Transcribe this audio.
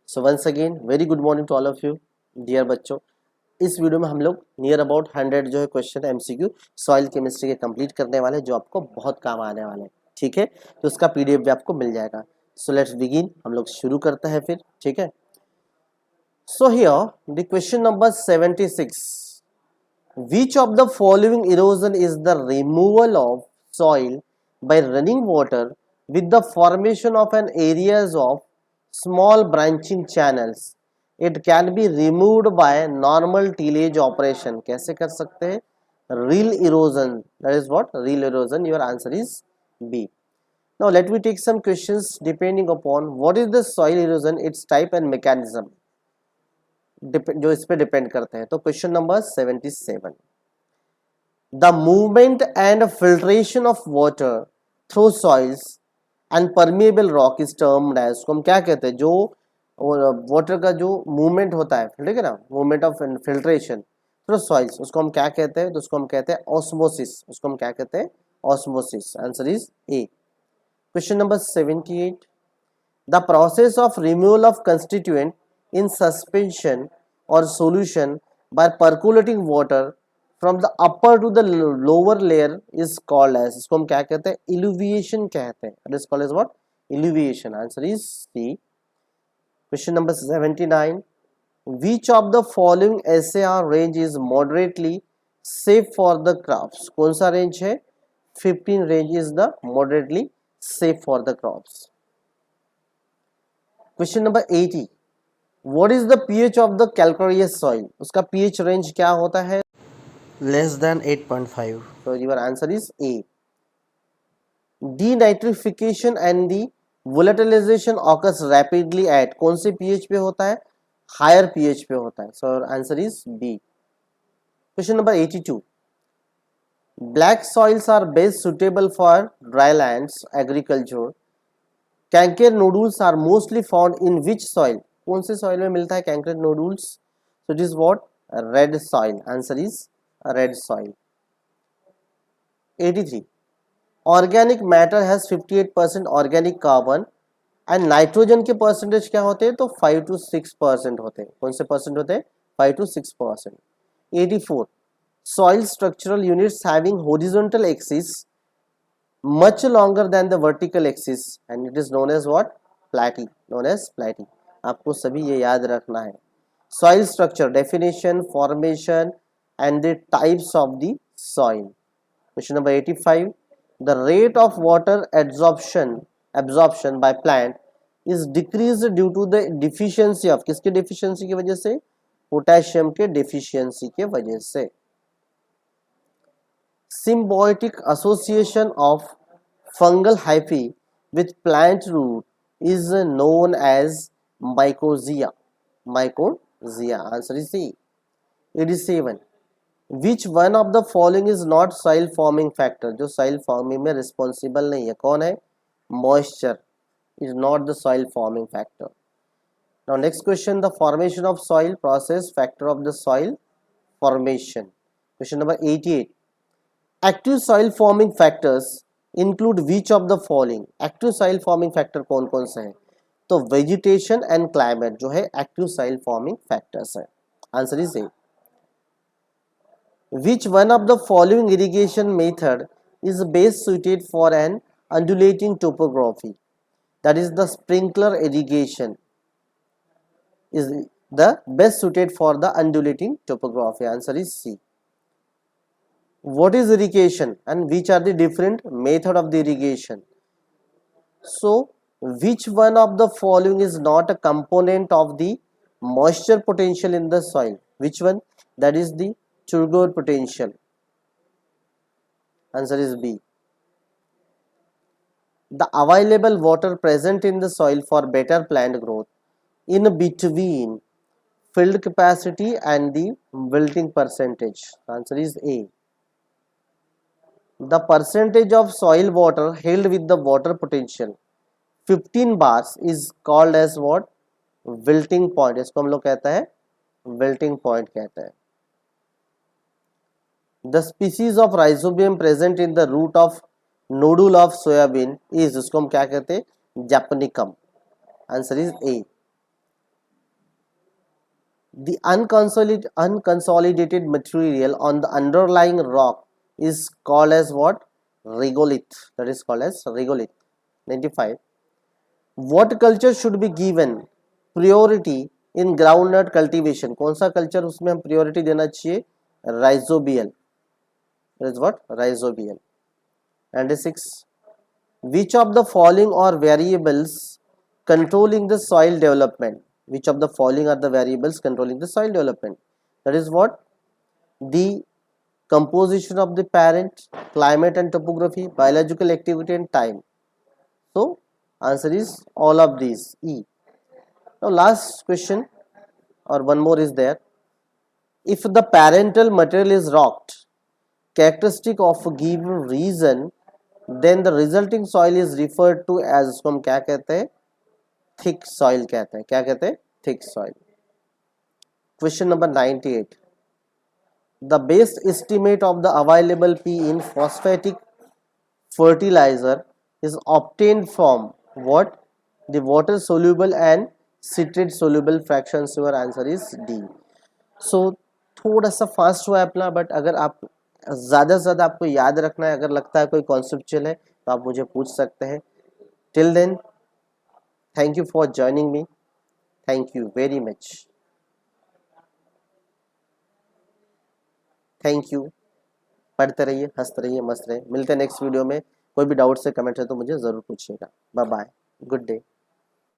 So once again very good morning to all of you dear बच्चों। इस video में हम लोग नियर अबाउट 100 जो है क्वेश्चन एमसीक्यू सॉइल केमिस्ट्री के कंप्लीट करने वाले हैं, जो आपको बहुत काम आने वाले हैं। ठीक है, तो उसका पीडीएफ भी आपको मिल जाएगा। सो लेट्स बिगिन, हम लोग शुरू करते हैं फिर। ठीक है, so here the question number 76, which of the following erosion is the removal of soil by running water with the formation of an areas of small branching channels? It can be removed by normal tillage operation. कैसे कर सकते हैं? Real erosion, that is what? Real erosion. Your answer is B. Now let me take some questions depending upon what is the soil erosion, its type and mechanism, जो इस पे depend करते हैं। तो question number 77, the movement and filtration of water through soils and permeable rock is termed as, उसको हम क्या कहते हैं? जो वाटर का जो मूवमेंट होता है, ठीक है ना, movement of filtration through soils, उसको हम क्या कहते हैं? तो उसको हम कहते हैं ऑस्मोसिस। उसको हम क्या कहते हैं? Osmosis. Answer is A. Question number 78, the process of removal of constituent in suspension or solution by percolating water from the upper to the lower layer is called as, इसको हम क्या कहते हैं? इल्यूविएशन कहते हैं। It is called as what? Illuviation. Answer is C. Question number 79, which of the following SAR range is moderately safe for the crops? कौन सा range है? 15 range is the moderately safe for the crops. Question number 80, what is the pH of the calcareous soil? उसका pH range क्या होता है? Less than 8.5। तो your answer is A. Denitrification and the volatilization occurs rapidly at, कौन से pH पे होता है? हायर पीएच पे होता है। So answer is B. Question number 82, black soils are best suitable for dry lands agriculture. Canker नोडुल्स are mostly found in which soil? कौन से सॉइल में मिलता है canker नोडुल्स? So it is what? Red soil. Answer is red soil. 83, organic matter has 58% organic carbon and nitrogen के percentage क्या होते हैं? तो 5 to 6% होते हैं। कौन से परसेंट होते हैं? 5 to 6%। 84, soil structural units having horizontal axis much longer than the vertical axis and it is known as what? Platy, known as platy। आपको सभी ये याद रखना है। soil structure definition, formation and the types of the soil। question number 85, the rate of water absorption by plant is decreased due to the deficiency of, किसके deficiency की वजह से? पोटेशियम के deficiency के वजह से। symbiotic association of fungal hyphae with plant root is known as mycorrhiza। mycorrhiza। answer is C। 87, which one of the following is not soil forming factor? जो soil forming में responsible नहीं है, कौन है? moisture is not the soil forming factor। now next question, the formation of soil process, factor of the soil formation। question number 88, active soil forming factors include which of the following? Active soil forming factor कौन कौन से हैं? तो vegetation and climate जो है active soil forming factors है। Answer is A. Which one of the following irrigation method is best suited for an undulating topography? That is the sprinkler irrigation is the best suited for the undulating topography. Answer is C. what is irrigation and which are the different method of the irrigation? so which one of the following is not a component of the moisture potential in the soil? which one? that is the turgor potential। answer is B। the available water present in the soil for better plant growth in between filled capacity and the wilting percentage। answer is A। the percentage of soil water held with the water potential 15 bars is called as what? wilting point। इसको हम लोग कहते हैं wilting point कहते हैं। the species of rhizobium present in the root of nodule of soybean is, उसको हम क्या कहते हैं? japonicum। Answer is A। The unconsolidated material on the underlying rock is called as what? Regolith. That is called as regolith. 95. What culture should be given priority in groundnut cultivation? कौन सा culture उसमें हम priority देना चाहिए? Rhizobial. That is what? Rhizobial. 96. Which of the following are variables controlling the soil development? Which of the following are the variables controlling the soil development? That is what? The composition of the parent, climate and topography, biological activity and time. So answer is all of these. E. Now last question, or one more is there. If the parental material is rocked, characteristic of a given region, then the resulting soil is referred to as, उसको हम क्या कहते हैं? Thick soil कहते हैं. क्या कहते हैं? Thick soil. Question number 98. The best estimate of the available P in phosphatic fertilizer is obtained from what? The water soluble and citrate soluble fractions. Your answer is D. So थोड़ा सा fast हुआ है अपना, but अगर आप ज़्यादा से ज़्यादा आपको याद रखना है, अगर लगता है कोई कॉन्सेप्चुअल है तो आप मुझे पूछ सकते हैं. Till then, thank you for joining me. Thank you very much. Thank you. पढ़ते रहिए, हंसते रहिए, मस्त रहिए. मिलते हैं नेक्स्ट वीडियो में. कोई भी डाउट से कमेंट है तो मुझे ज़रूर पूछिएगा. Bye bye. Good day.